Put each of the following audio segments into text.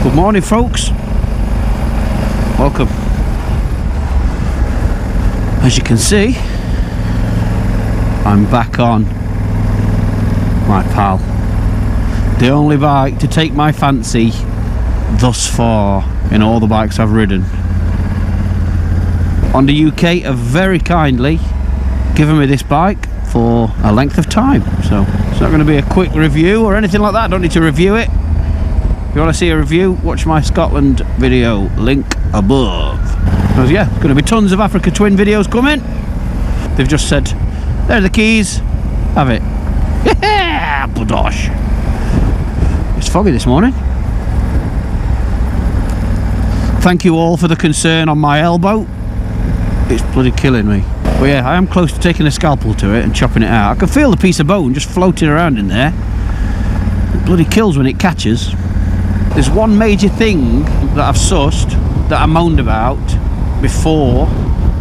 Good morning, folks. Welcome. As you can see, I'm back on my pal. The only bike to take my fancy thus far in all the bikes I've ridden. Honda UK have very kindly given me this bike for a length of time, so it's not going to be a quick review or anything like that. I don't need to review it. If you want to see a review, watch my Scotland video, link above. Because yeah, there's going to be tons of Africa Twin videos coming. They've just said, there are the keys, have it. Yeah, budosh. It's foggy this morning. Thank you all for the concern on my elbow. It's bloody killing me. But yeah, I am close to taking a scalpel to it and chopping it out. I can feel the piece of bone just floating around in there. It bloody kills when it catches. There's one major thing that I've sussed that I moaned about before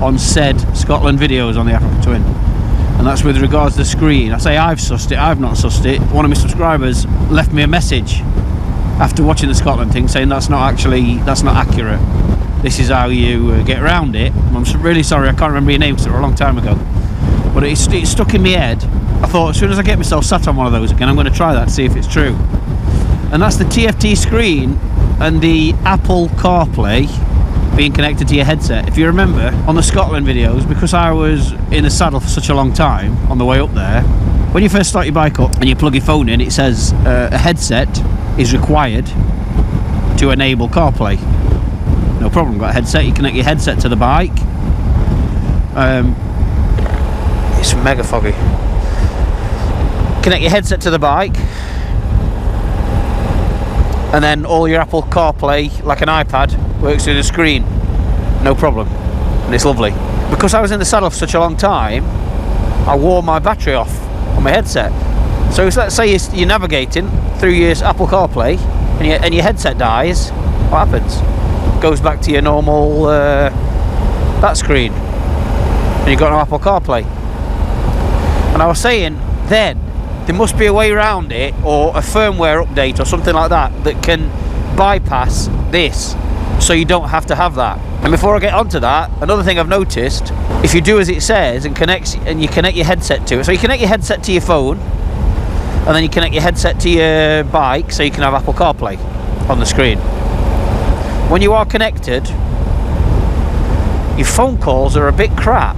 on said Scotland videos on the Africa Twin, and that's with regards to the screen. I say I've sussed it, I've not sussed it. One of my subscribers left me a message after watching the Scotland thing saying that's not accurate. This is how you get around it. I'm really sorry, I can't remember your name because it was a long time ago, but it stuck in my head. I thought as soon as I get myself sat on one of those again, I'm going to try that to see if it's true. And that's the TFT screen and the Apple CarPlay being connected to your headset. If you remember on the Scotland videos, because I was in the saddle for such a long time on the way up there, when you first start your bike up and you plug your phone in, it says a headset is required to enable CarPlay. No problem, got a headset, you connect your headset to the bike. It's mega foggy. Connect your headset to the bike, and then all your Apple CarPlay, like an iPad, works through the screen. No problem. And it's lovely. Because I was in the saddle for such a long time, I wore my battery off on my headset. So let's say you're navigating through your Apple CarPlay and your headset dies, what happens? Goes back to your normal that screen. And you've got no Apple CarPlay. And I was saying then, there must be a way around it, or a firmware update or something like that that can bypass this, so you don't have to have that. And before I get onto that, another thing I've noticed, if you do as it says and you connect your headset to it, so you connect your headset to your phone and then you connect your headset to your bike so you can have Apple CarPlay on the screen. When you are connected, your phone calls are a bit crap.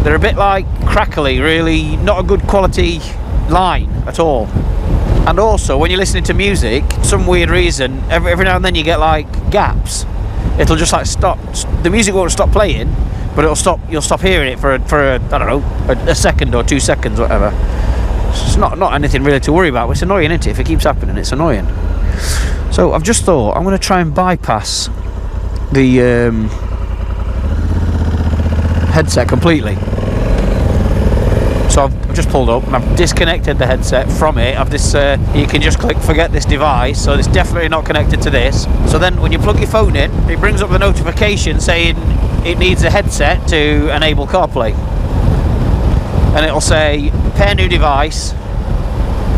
They're a bit like crackly, really not a good quality line at all. And also when you're listening to music, some weird reason, every now and then you get like gaps. It'll just like stop, the music won't stop playing, but you'll stop hearing it for I don't know, a second or 2 seconds, whatever. It's not anything really to worry about. It's annoying, isn't it? If it keeps happening, it's annoying. So I've just thought I'm going to try and bypass the headset completely. So I've just pulled up and I've disconnected the headset from it. I've this, you can just click forget this device, so it's definitely not connected to this. So then when you plug your phone in, it brings up the notification saying it needs a headset to enable CarPlay. And it'll say pair new device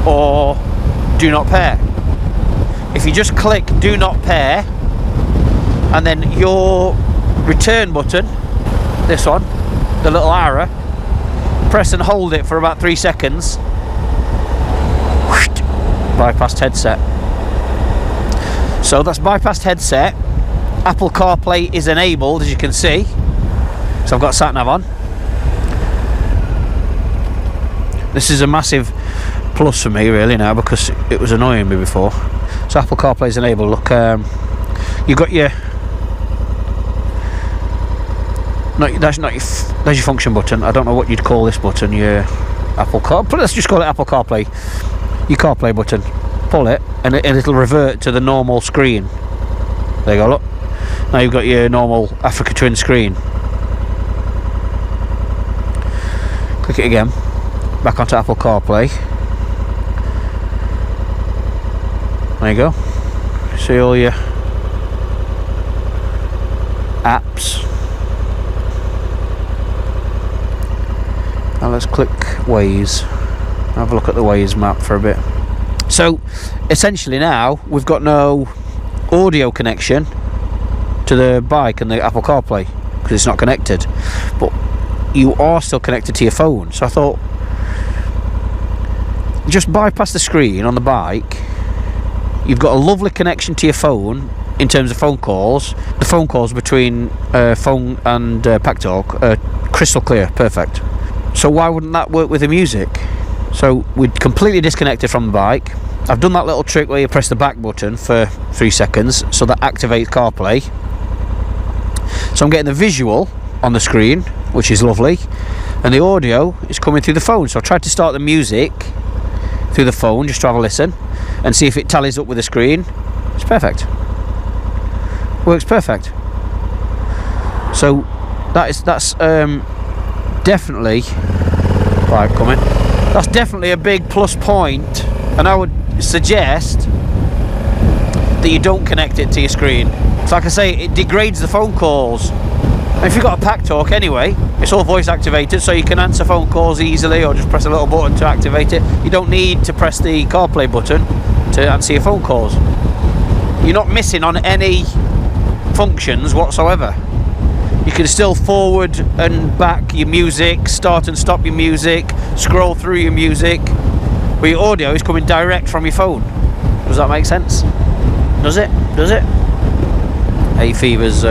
or do not pair. If you just click do not pair and then your return button, this one, the little arrow, press and hold it for about 3 seconds. Bypassed headset. So that's bypassed headset. Apple CarPlay is enabled, as you can see. So I've got sat nav on. This is a massive plus for me really now, because it was annoying me before. So Apple CarPlay is enabled. Look, you've got your that's your function button. I don't know what you'd call this button. Your Apple Car. Let's just call it Apple CarPlay. Your CarPlay button. Pull it, and it'll revert to the normal screen. There you go. Look. Now you've got your normal Africa Twin screen. Click it again. Back onto Apple CarPlay. There you go. See all your apps. Now let's click Waze. Have a look at the Waze map for a bit. So essentially now we've got no audio connection to the bike and the Apple CarPlay because it's not connected, but you are still connected to your phone. So I thought, just bypass the screen on the bike. You've got a lovely connection to your phone in terms of phone calls. The phone calls between phone and Pack Talk are crystal clear, perfect. So why wouldn't that work with the music? So we'd completely disconnected from the bike. I've done that little trick where you press the back button for 3 seconds, so that activates CarPlay. So I'm getting the visual on the screen, which is lovely, and the audio is coming through the phone. So I tried to start the music through the phone just to have a listen and see if it tallies up with the screen. It's perfect. Works perfect. So that's definitely right coming. That's definitely a big plus point, and I would suggest that you don't connect it to your screen. So like I say, it degrades the phone calls. And if you've got a Pack Talk anyway, it's all voice activated, so you can answer phone calls easily, or just press a little button to activate it. You don't need to press the CarPlay button to answer your phone calls. You're not missing on any functions whatsoever. You can still forward and back your music, start and stop your music, scroll through your music, but your audio is coming direct from your phone. Does that make sense? Does it? Does it? Hay fever's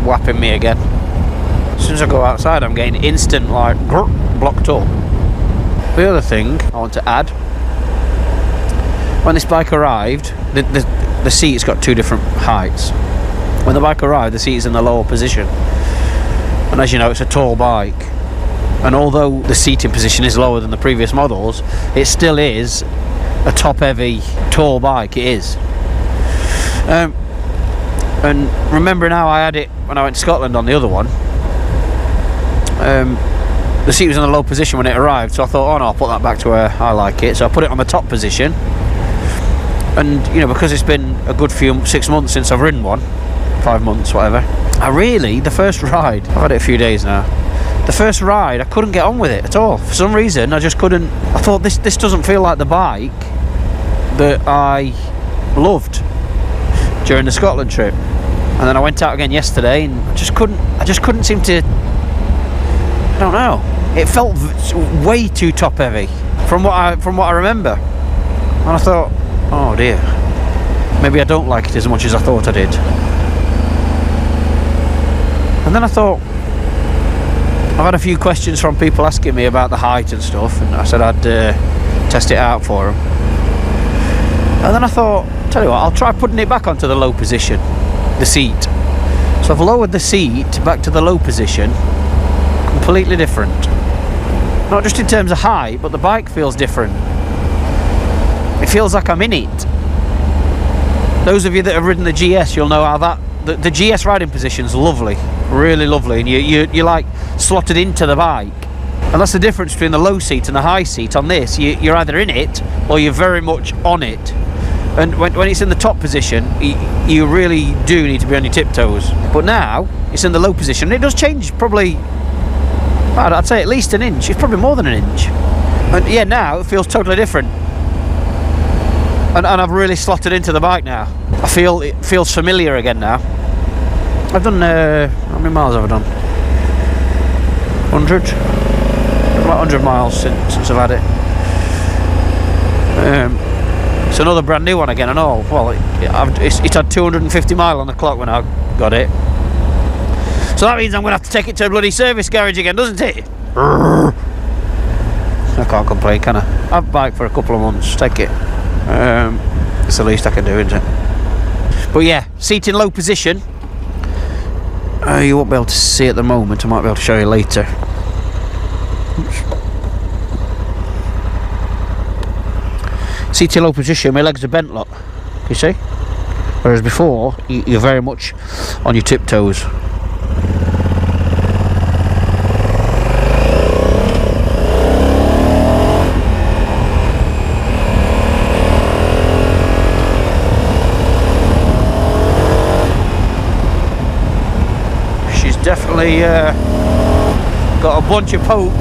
whapping me again. As soon as I go outside, I'm getting instant like blocked up. The other thing I want to add, when this bike arrived, the seat's got 2 different heights. When the bike arrived, the seat's in the lower position, and as you know, it's a tall bike, and although the seating position is lower than the previous models, it still is a top heavy tall bike. It is. And remembering how I had it when I went to Scotland on the other one, the seat was in a low position when it arrived, so I thought, oh no, I'll put that back to where I like it. So I put it on the top position, and you know, because it's been a good 6 months since I've ridden one, 5 months, whatever, the first ride, I've had it a few days now, the first ride I couldn't get on with it at all. For some reason I just couldn't. I thought, this doesn't feel like the bike that I loved during the Scotland trip. And then I went out again yesterday, and I just couldn't seem to, I don't know, it felt way too top heavy from what I remember. And I thought, oh dear, maybe I don't like it as much as I thought I did. And then I thought, I've had a few questions from people asking me about the height and stuff, and I said I'd test it out for them. And then I thought, tell you what, I'll try putting it back onto the low position, the seat. So I've lowered the seat back to the low position, completely different. Not just in terms of height, but the bike feels different. It feels like I'm in it. Those of you that have ridden the GS, you'll know how the GS riding position's lovely, really lovely, and you're like slotted into the bike. And that's the difference between the low seat and the high seat. On this, you're either in it or you're very much on it. And when it's in the top position, you really do need to be on your tiptoes. But now it's in the low position. It does change probably, I'd say at least an inch. It's probably more than an inch. And yeah, now it feels totally different. And I've really slotted into the bike now. I feel it feels familiar again now. I've done, how many miles have I done? 100? About 100 miles since I've had it. It's another brand new one again and all. Well, it had 250 mile on the clock when I got it. So that means I'm going to have to take it to a bloody service garage again, doesn't it? I can't complain, can I? I've biked for a couple of months, take it. It's the least I can do, isn't it? But yeah, seat in low position. You won't be able to see at the moment. I might be able to show you later. Oops. Seat in low position, my legs are bent, look. You see? Whereas before, you're very much on your tiptoes. She's definitely got a bunch of poke.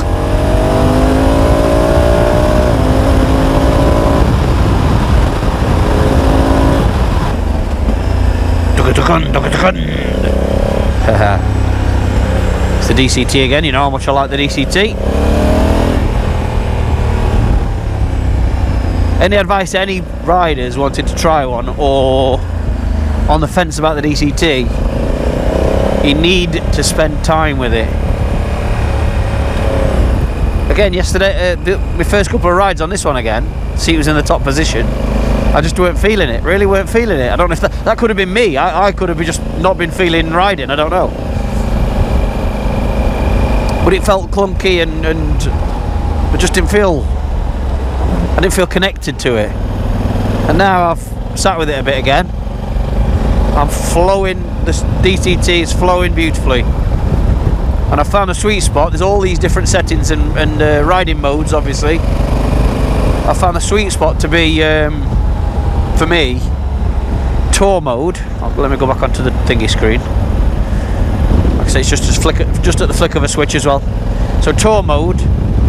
It's the DCT again, you know how much I like the DCT. Any advice to any riders wanting to try one or on the fence about the DCT? You need to spend time with it. Again, yesterday, my first couple of rides on this one again, seat was in the top position. I just weren't feeling it, really weren't feeling it. I don't know if that could have been me. I could have just not been feeling riding, I don't know. But it felt clunky and I just didn't feel, I didn't feel connected to it. And now I've sat with it a bit again. I'm flowing, the DCT is flowing beautifully. And I found a sweet spot. There's all these different settings and riding modes, obviously. I found a sweet spot to be, for me, tour mode. Let me go back onto the thingy screen. Like I say, it's just at the flick of a switch as well. So tour mode.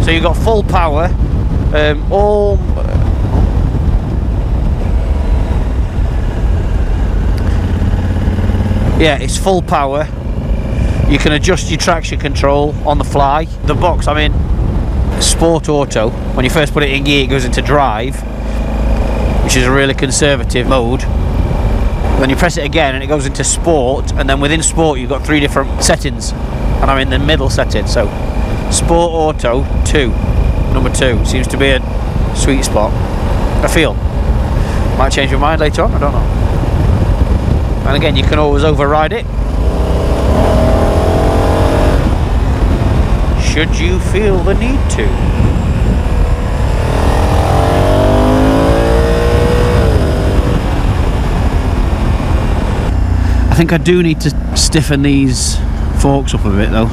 So you've got full power. All. Yeah, it's full power. You can adjust your traction control on the fly. The box, I'm in Sport Auto. When you first put it in gear, it goes into drive, which is a really conservative mode. Then you press it again and it goes into Sport, and then within Sport you've got 3 different settings, and I'm in the middle setting. So Sport Auto 2, number 2, seems to be a sweet spot. I feel. Might change your mind later on, I don't know. And again, you can always override it should you feel the need to. I think I do need to stiffen these forks up a bit though.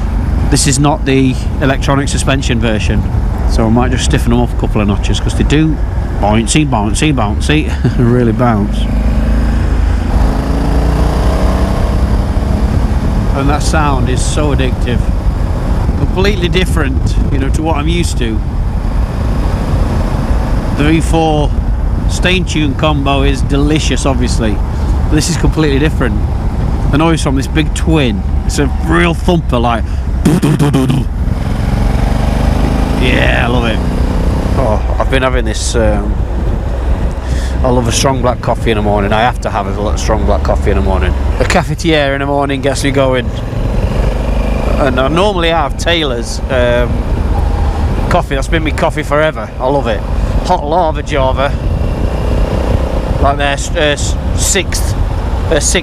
This is not the electronic suspension version, so I might just stiffen them up a couple of notches, because they do bouncy, bouncy, bouncy, really bounce. And that sound is so addictive. Completely different, you know, to what I'm used to. The V4 stain tune combo is delicious, obviously, but this is completely different. The noise from this big twin, it's a real thumper, like. Yeah, I love it. Oh, I've been having this. I love a strong black coffee in the morning. I have to have a strong black coffee in the morning. A cafetiere in the morning gets me going. And I normally have Taylor's coffee. That's been my coffee forever. I love it. Hot lava java, like their sixth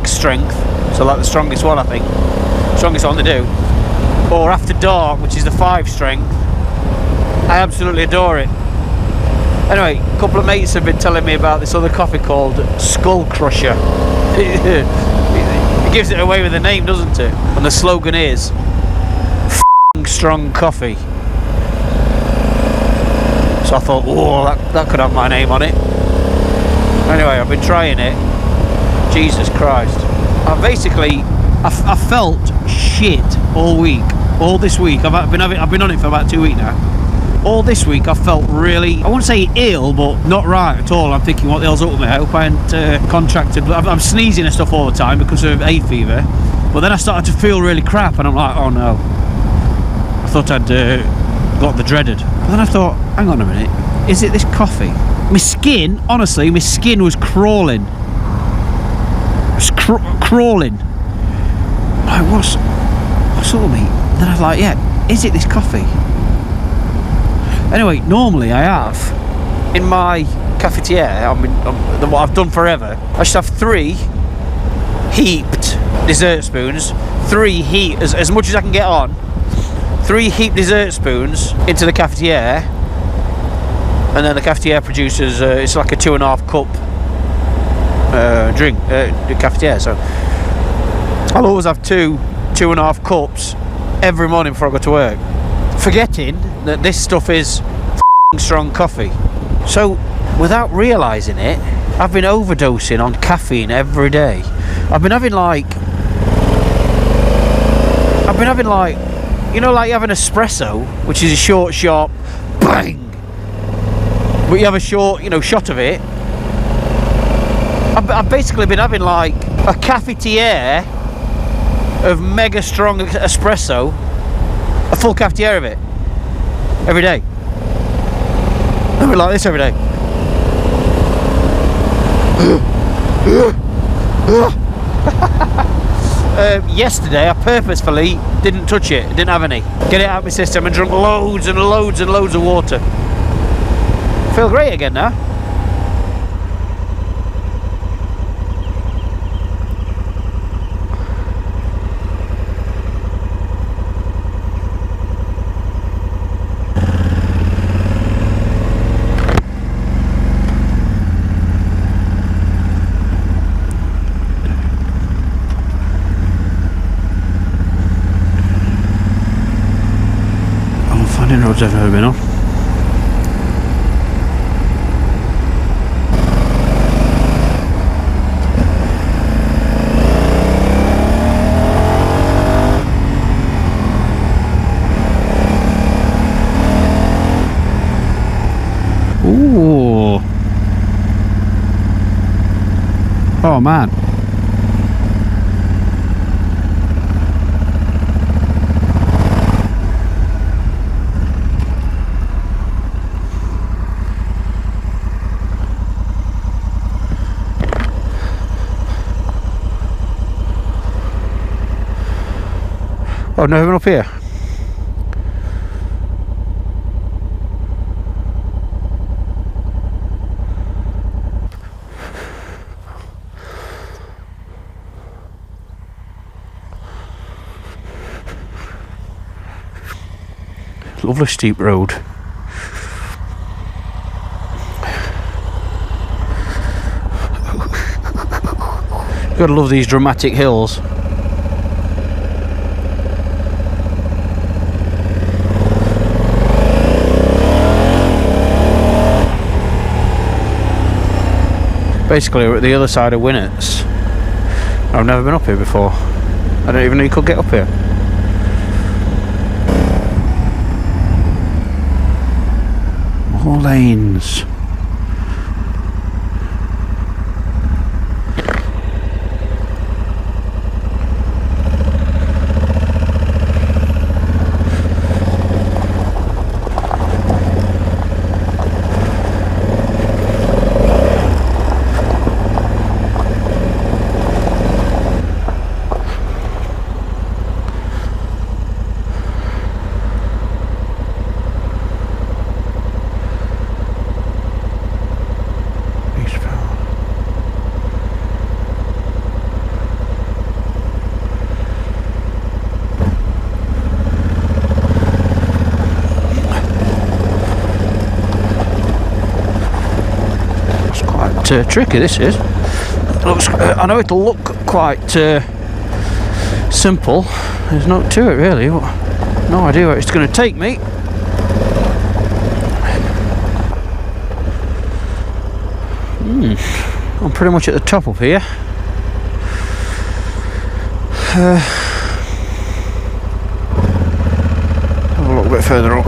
strength. So like the strongest one, I think. Strongest one they do. Or After Dark, which is the 5 strength. I absolutely adore it. Anyway, a couple of mates have been telling me about this other coffee called Skull Crusher. It gives it away with the name, doesn't it? And the slogan is strong coffee. So I thought, oh, that could have my name on it. Anyway, I've been trying it. Jesus Christ. I felt shit all week. All this week. I've been on it for about 2 weeks now. All this week I felt really, I wouldn't say ill, but not right at all. I'm thinking, what the hell's up with me? I hope I ain't contracted. I'm sneezing and stuff all the time because of hay fever. But then I started to feel really crap, and I'm like, oh no. I thought I'd got the dreaded. But then I thought, hang on a minute, is it this coffee? My skin, honestly, my skin was crawling. It was crawling. Like, what's up with me? Then I was like, yeah, is it this coffee? Anyway, normally I have in my cafetiere, what I've done forever, I should have 3 heaped dessert spoons, 3 heat, as much as I can get on, 3 heaped dessert spoons into the cafetiere, and then the cafetiere produces, it's like a 2.5 cup drink, cafetiere, so I'll always have 2.5 cups every morning before I go to work, forgetting that this stuff is strong coffee. So without realising it, I've been overdosing on caffeine every day. I've been having like, you know, like you have an espresso, which is a short, sharp bang, but you have a short, you know, shot of it, I've basically been having like a cafetiere of mega strong espresso, a full cafetiere of it, every day. I've been like this every day. Yesterday I purposefully didn't touch it, didn't have any. Get it out of my system and drunk loads and loads and loads of water. Feel great again now. Roads I've never been on. Ooh. Oh man. Oh, no, even up here. Lovely steep road. Gotta love these dramatic hills. Basically we're at the other side of Winnets. I've never been up here before. I don't even know you could get up here. More lanes. Tricky this is. Looks, I know it'll look quite simple. There's no to it really. No idea where it's going to take me. I'm pretty much at the top up here. Have a little bit further up.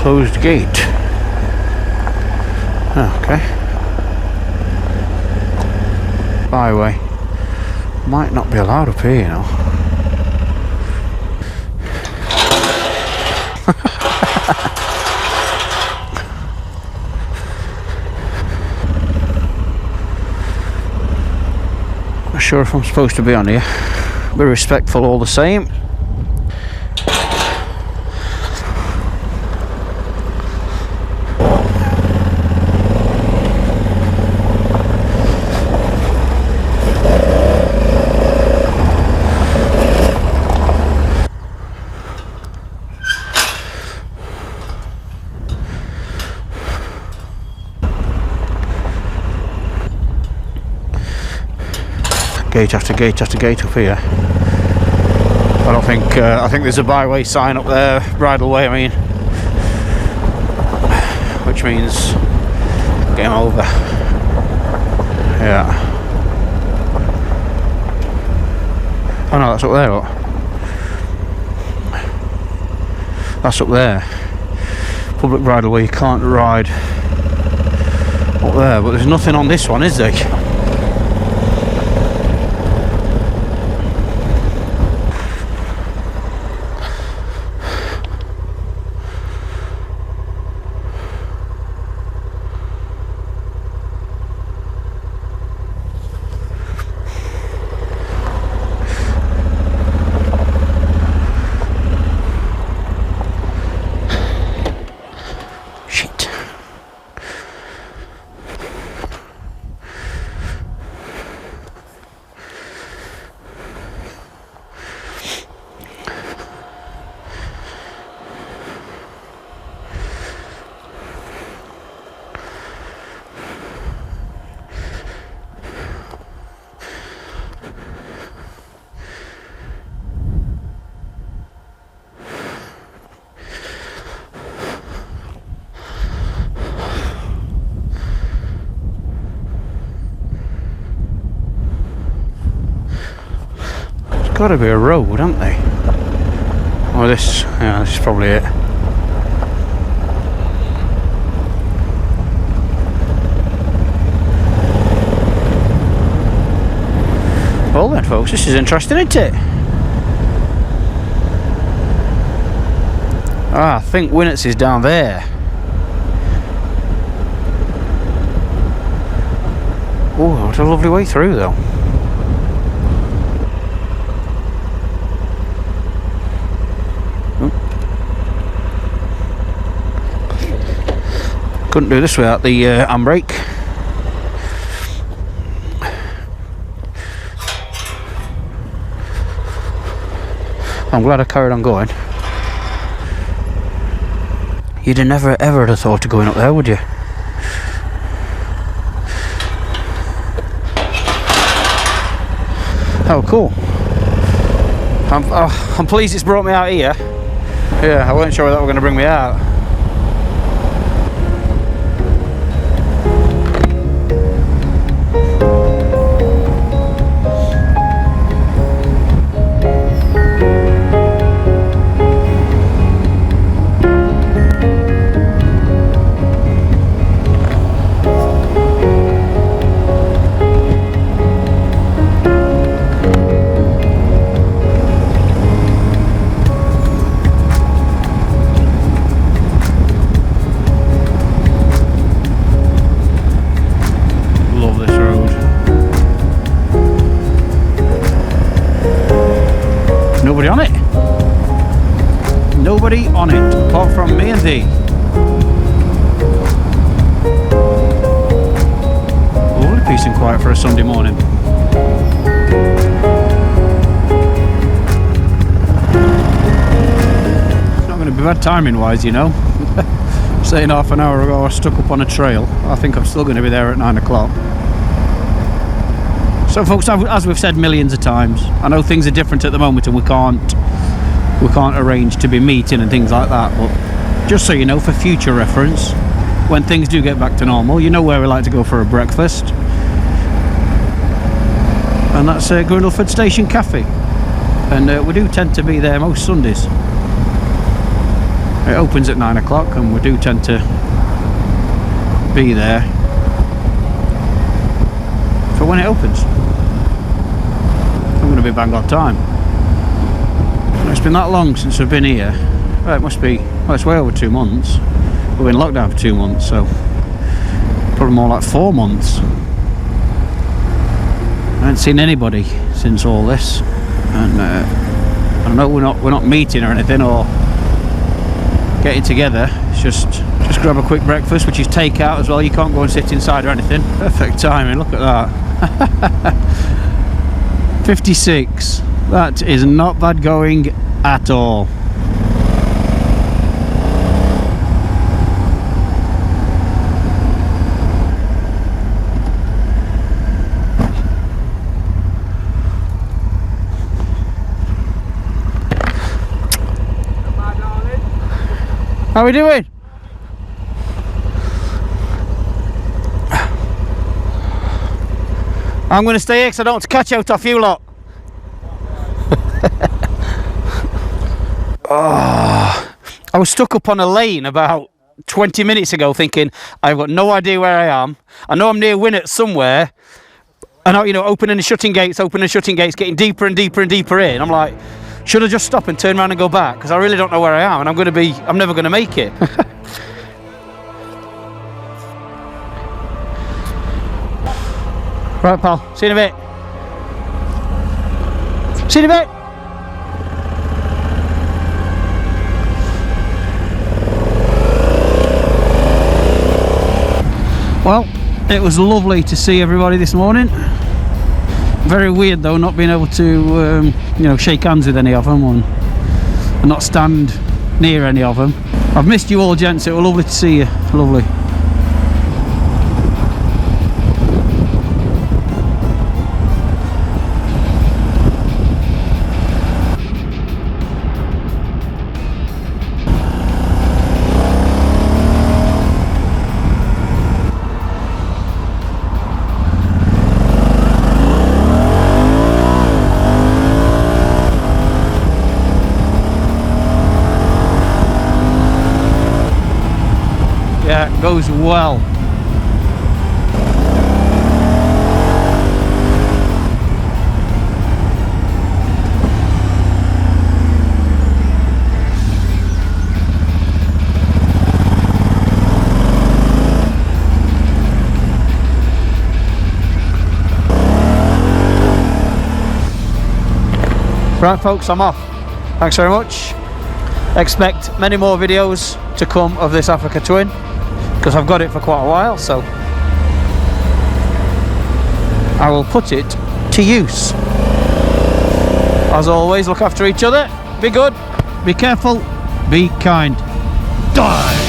Closed gate. Okay. Byway. Might not be allowed up here, you know. Not sure if I'm supposed to be on here. Be respectful all the same. Gate after gate after gate up here. I don't think, I think there's a byway sign up there, bridleway I mean, which means game over. Yeah. Oh no, that's up there, look. That's up there. Public bridleway, you can't ride up there, but there's nothing on this one, is there? Got to be a road, haven't they? Oh, this, yeah, this is probably it. Well then, folks, this is interesting, isn't it? Ah, I think Winnett's is down there. Oh, what a lovely way through, though. Couldn't do this without the handbrake. I'm glad I carried on going. You'd have never ever have thought of going up there, would you? Oh, cool. I'm pleased it's brought me out here. Yeah, I wasn't sure that were going to bring me out. Nobody on it. Nobody on it, apart from me and thee. Lovely peace and quiet for a Sunday morning. It's not going to be bad timing wise, you know. Saying half an hour ago I was stuck up on a trail. I think I'm still going to be there at 9 o'clock. So folks, as we've said millions of times, I know things are different at the moment and we can't arrange to be meeting and things like that, but just so you know, for future reference, when things do get back to normal, you know where we like to go for a breakfast, and that's Grundleford Station Cafe, and we do tend to be there most Sundays. It opens at 9 o'clock and we do tend to be there for when it opens. I'm going to be bang on time. It's been that long since I've been here. Well, it must be, well, it's way over 2 months. We've been locked down for 2 months, so probably more like 4 months. I haven't seen anybody since all this, and I know we're not meeting or anything or getting together. It's just grab a quick breakfast, which is takeout as well. You can't go and sit inside or anything. Perfect timing. Look at that. 56. That is not bad going at all. How are we doing? I'm going to stay here because I don't want to catch out off you lot. Oh, I was stuck up on a lane about 20 minutes ago thinking, I've got no idea where I am. I know I'm near Winnet somewhere. And now, you know, opening and shutting gates, getting deeper and deeper and deeper in. I'm like, should I just stop and turn around and go back? Because I really don't know where I am, and I'm never going to make it. Right, pal. See you in a bit. See you in a bit. Well, it was lovely to see everybody this morning. Very weird though, not being able to, you know, shake hands with any of them and not stand near any of them. I've missed you all, gents. It was lovely to see you. Lovely. Yeah, it goes well. Right folks, I'm off. Thanks very much. Expect many more videos to come of this Africa Twin, because I've got it for quite a while, so I will put it to use. As always, look after each other, be good, be careful, be kind. Die!